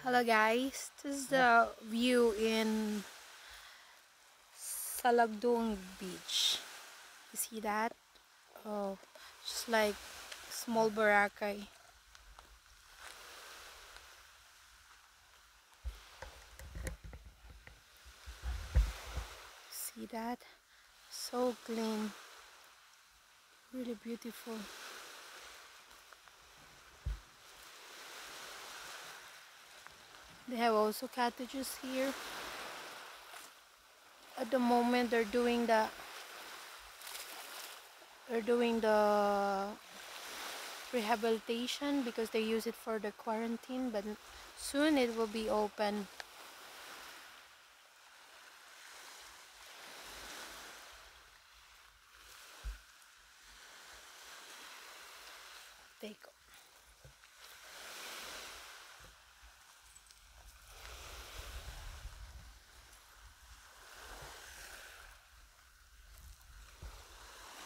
Hello guys, this is the view in Salagdong Beach. You see that? Oh, just like small Boracay. See that? So clean, really beautiful. They have also cottages here. At the moment they're doing the rehabilitation because they use it for the quarantine, but soon it will be open. Take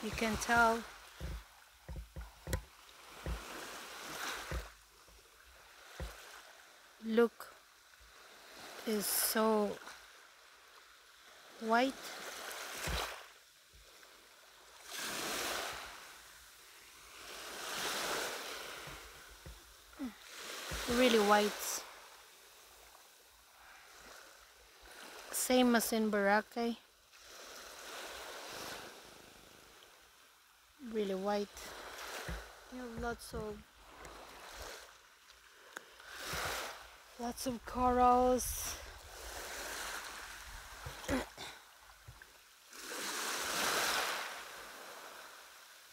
You can tell look is so white. Really white. Same as in Boracay. Really white. You have lots of corals.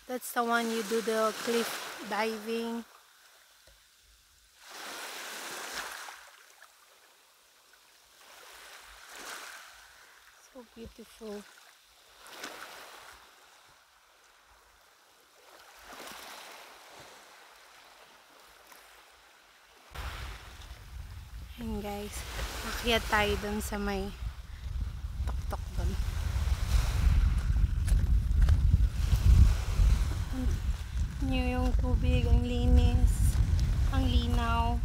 That's the one you do the cliff diving. So beautiful. And guys, akyat tayo dun sa may tuktok dun. New yung tubig, ang linis, ang linaw.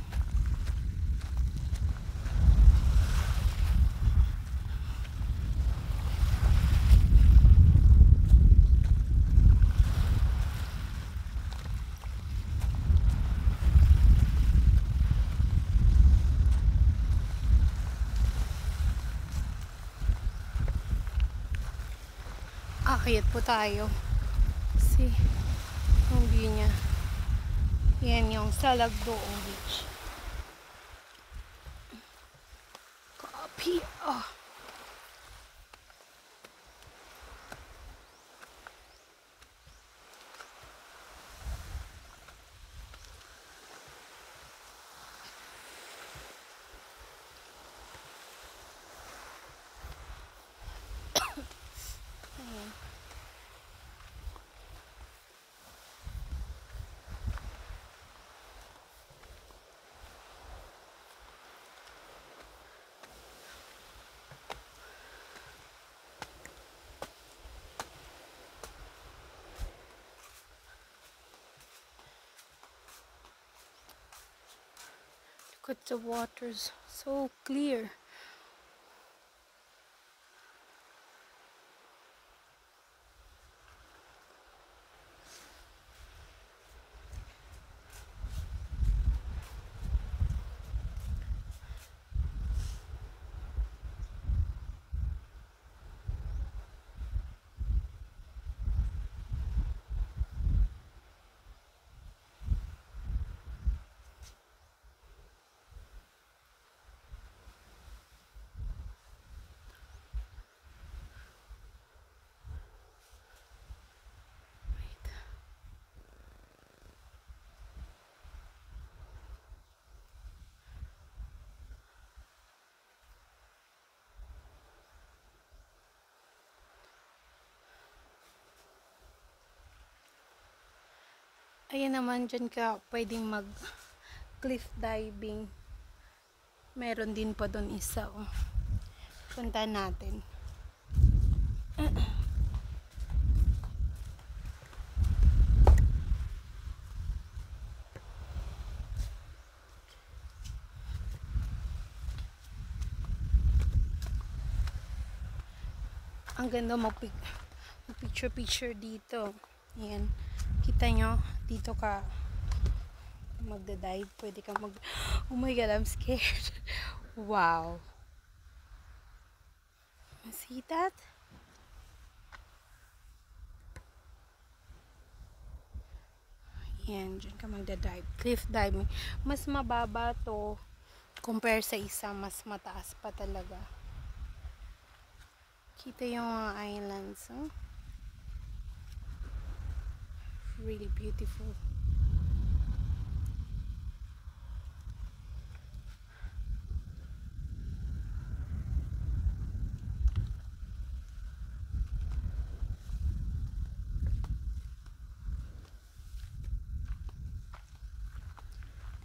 Akyat po tayo. See, yung view niya. Yan yung Salagdoong Beach. Copy. Oh. Ayan. Look at the waters, so clear. Ayan naman, dyan ka pwedeng mag cliff diving. Meron din pa doon isa. Oh. Punta natin. Ang ganda mag-picture dito. Ayan. Kita nyo, dito ka magda-dive. Pwede ka oh my god, I'm scared. Wow. See that? Ayan, dyan ka magda-dive. Cliff diving. Mas mababa to compare sa isa. Mas mataas pa talaga. Kita yung mga islands. Oh? Really beautiful.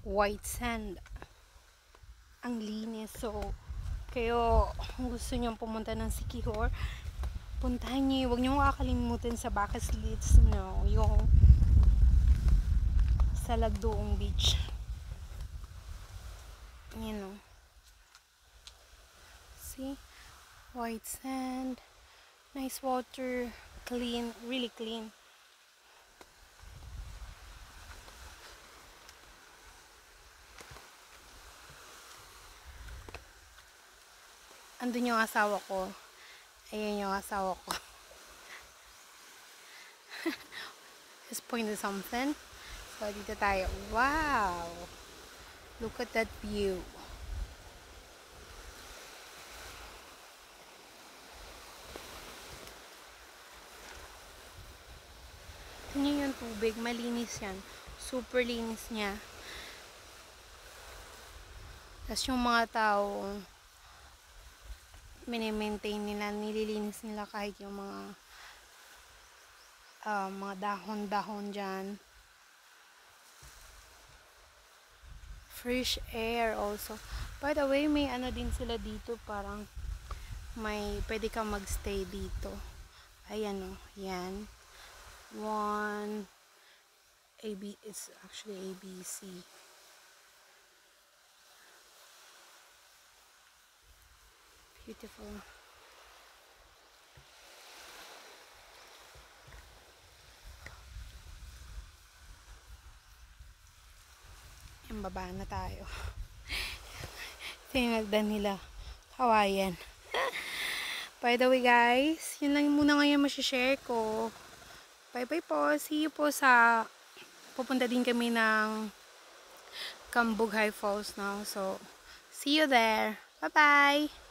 White sand. Ang linis. So, kayo, kung gusto nyo pumunta ng Siquijor, puntahan nyo. Huwag nyo makakalimutan sa bucket list, no? Yung sa Lagduong Beach. You know. See? White sand. Nice water. Clean. Really clean. Andun yung asawa ko. Ayan yung asawa ko. Just pointed something. So, dito tayo. Wow! Look at that view. Tingnan yung tubig. Malinis yan. Super linis niya. Tapos yung mga tao, mini-maintain nila, nililinis nila kahit yung mga dahon-dahon dyan. Fresh air also. By the way, may ano din sila dito, parang may pwede kang magstay dito. Ayan o, yan. It's actually ABC. Beautiful. Yung baba na tayo. Ito yung hagdan nila. Hawaiian. By the way guys, yun lang muna ngayon masishare ko. Bye bye po. See you po sa pupunta din kami ng Cambughay Falls now. So, see you there. Bye bye.